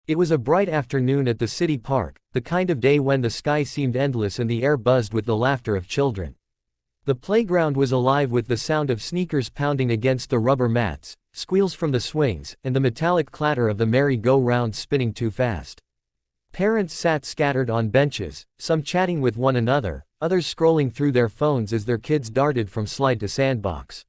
It was a bright afternoon at the city park, the kind of day when the sky seemed endless and the air buzzed with the laughter of children. The playground was alive with the sound of sneakers pounding against the rubber mats, squeals from the swings, and the metallic clatter of the merry-go-round spinning too fast. Parents sat scattered on benches, some chatting with one another, others scrolling through their phones as their kids darted from slide to sandbox.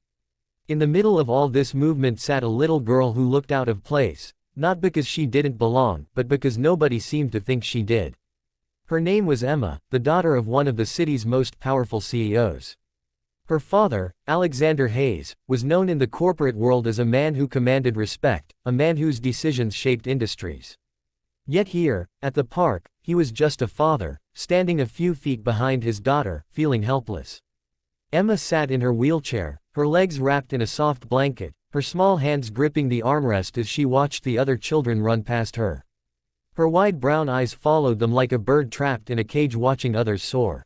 In the middle of all this movement sat a little girl who looked out of place, not because she didn't belong, but because nobody seemed to think she did. Her name was Emma, the daughter of one of the city's most powerful CEOs. Her father, Alexander Hayes, was known in the corporate world as a man who commanded respect, a man whose decisions shaped industries. Yet here, at the park, he was just a father, standing a few feet behind his daughter, feeling helpless. Emma sat in her wheelchair, her legs wrapped in a soft blanket, her small hands gripping the armrest as she watched the other children run past her. Her wide brown eyes followed them like a bird trapped in a cage watching others soar.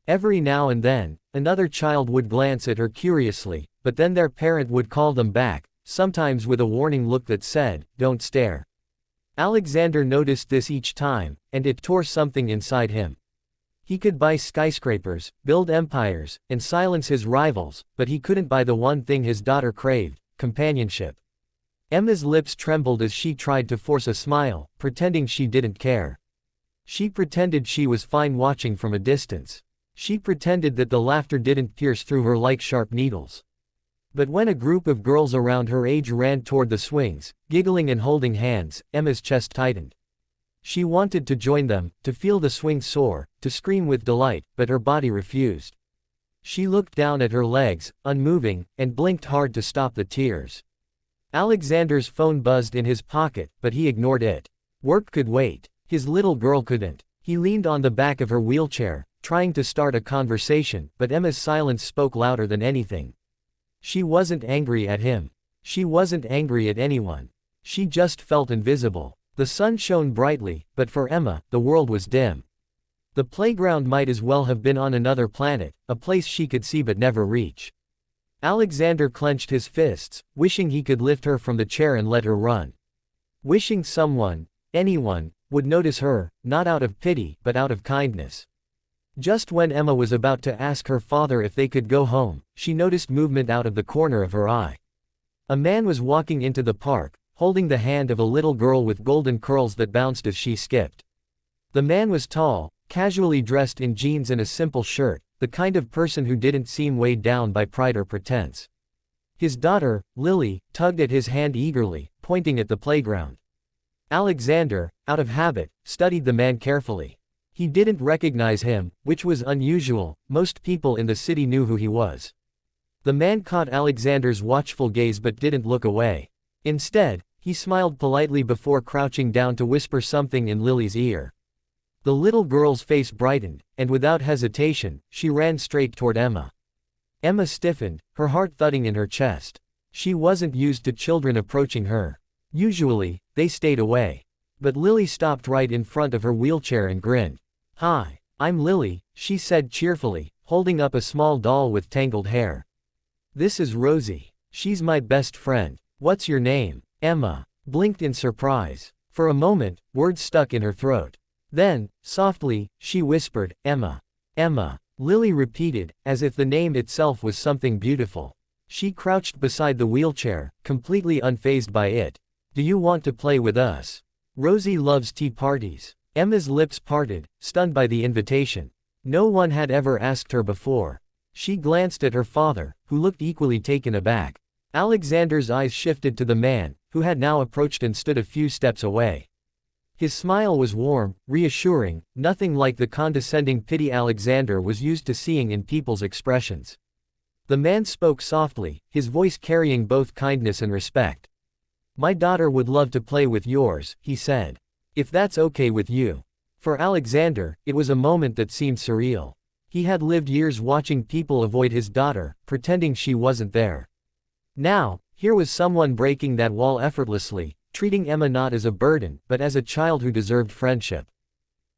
Every now and then, another child would glance at her curiously, but then their parent would call them back, sometimes with a warning look that said, "Don't stare." Alexander noticed this each time, and it tore something inside him. He could buy skyscrapers, build empires, and silence his rivals, but he couldn't buy the one thing his daughter craved: companionship. Emma's lips trembled as she tried to force a smile, pretending she didn't care. She pretended she was fine watching from a distance. She pretended that the laughter didn't pierce through her like sharp needles. But when a group of girls around her age ran toward the swings, giggling and holding hands, Emma's chest tightened. She wanted to join them, to feel the swing soar, to scream with delight, but her body refused. She looked down at her legs, unmoving, and blinked hard to stop the tears. Alexander's phone buzzed in his pocket, but he ignored it. Work could wait. His little girl couldn't. He leaned on the back of her wheelchair, trying to start a conversation, but Emma's silence spoke louder than anything. She wasn't angry at him. She wasn't angry at anyone. She just felt invisible. The sun shone brightly, but for Emma, the world was dim. The playground might as well have been on another planet, a place she could see but never reach. Alexander clenched his fists, wishing he could lift her from the chair and let her run. Wishing someone, anyone, would notice her, not out of pity, but out of kindness. Just when Emma was about to ask her father if they could go home, she noticed movement out of the corner of her eye. A man was walking into the park, holding the hand of a little girl with golden curls that bounced as she skipped. The man was tall, casually dressed in jeans and a simple shirt, the kind of person who didn't seem weighed down by pride or pretense. His daughter, Lily, tugged at his hand eagerly, pointing at the playground. Alexander, out of habit, studied the man carefully. He didn't recognize him, which was unusual. Most people in the city knew who he was. The man caught Alexander's watchful gaze but didn't look away. Instead, he smiled politely before crouching down to whisper something in Lily's ear. The little girl's face brightened, and without hesitation, she ran straight toward Emma. Emma stiffened, her heart thudding in her chest. She wasn't used to children approaching her. Usually, they stayed away. But Lily stopped right in front of her wheelchair and grinned. "Hi, I'm Lily," she said cheerfully, holding up a small doll with tangled hair. "This is Rosie. She's my best friend. What's your name?" Emma blinked in surprise. For a moment, words stuck in her throat. Then, softly, she whispered, "Emma." "Emma," Lily repeated, as if the name itself was something beautiful. She crouched beside the wheelchair, completely unfazed by it. "Do you want to play with us? Rosie loves tea parties." Emma's lips parted, stunned by the invitation. No one had ever asked her before. She glanced at her father, who looked equally taken aback. Alexander's eyes shifted to the man, who had now approached and stood a few steps away. His smile was warm, reassuring, nothing like the condescending pity Alexander was used to seeing in people's expressions. The man spoke softly, his voice carrying both kindness and respect. "My daughter would love to play with yours," he said. "If that's okay with you." For Alexander, it was a moment that seemed surreal. He had lived years watching people avoid his daughter, pretending she wasn't there. Now, here was someone breaking that wall effortlessly, treating Emma not as a burden, but as a child who deserved friendship.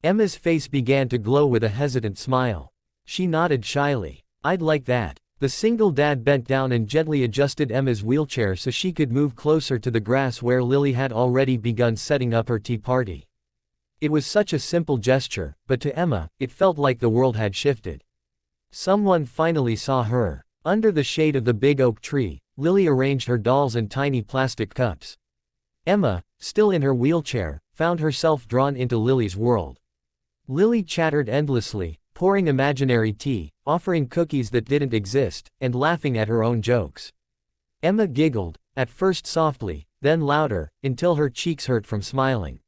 Emma's face began to glow with a hesitant smile. She nodded shyly. "I'd like that." The single dad bent down and gently adjusted Emma's wheelchair so she could move closer to the grass where Lily had already begun setting up her tea party. It was such a simple gesture, but to Emma, it felt like the world had shifted. Someone finally saw her. Under the shade of the big oak tree, Lily arranged her dolls and tiny plastic cups. Emma, still in her wheelchair, found herself drawn into Lily's world. Lily chattered endlessly, pouring imaginary tea, offering cookies that didn't exist, and laughing at her own jokes. Emma giggled, at first softly, then louder, until her cheeks hurt from smiling.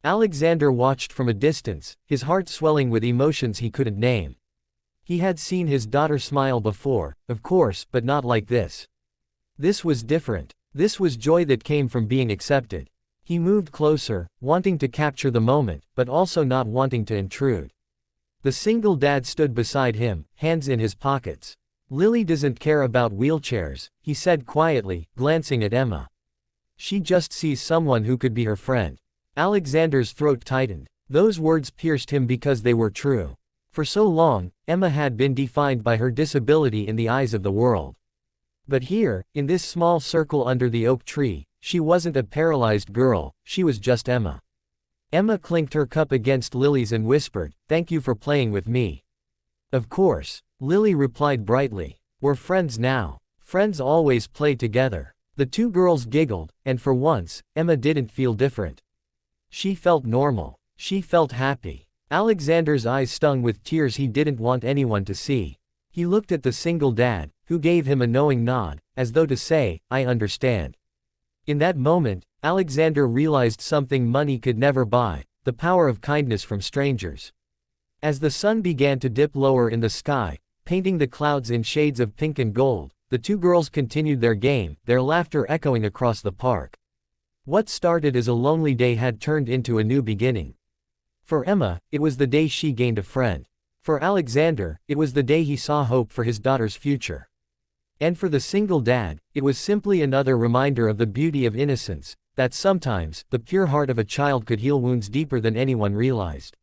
Alexander watched from a distance, his heart swelling with emotions he couldn't name. He had seen his daughter smile before, of course, but not like this. This was different. This was joy that came from being accepted. He moved closer, wanting to capture the moment, but also not wanting to intrude. The single dad stood beside him, hands in his pockets. Lily doesn't care about wheelchairs, he said quietly, glancing at Emma. She just sees someone who could be her friend. Alexander's throat tightened. Those words pierced him because they were true. For so long, Emma had been defined by her disability in the eyes of the world. But here, in this small circle under the oak tree, she wasn't a paralyzed girl, she was just Emma. Emma clinked her cup against Lily's and whispered, "Thank you for playing with me." "Of course," Lily replied brightly. "We're friends now. Friends always play together." The two girls giggled, and for once, Emma didn't feel different. She felt normal. She felt happy. Alexander's eyes stung with tears he didn't want anyone to see. He looked at the single dad, who gave him a knowing nod, as though to say, "I understand." In that moment, Alexander realized something money could never buy, the power of kindness from strangers. As the sun began to dip lower in the sky, painting the clouds in shades of pink and gold, the two girls continued their game, their laughter echoing across the park. What started as a lonely day had turned into a new beginning. For Emma, it was the day she gained a friend. For Alexander, it was the day he saw hope for his daughter's future. And for the single dad, it was simply another reminder of the beauty of innocence, that sometimes, the pure heart of a child could heal wounds deeper than anyone realized.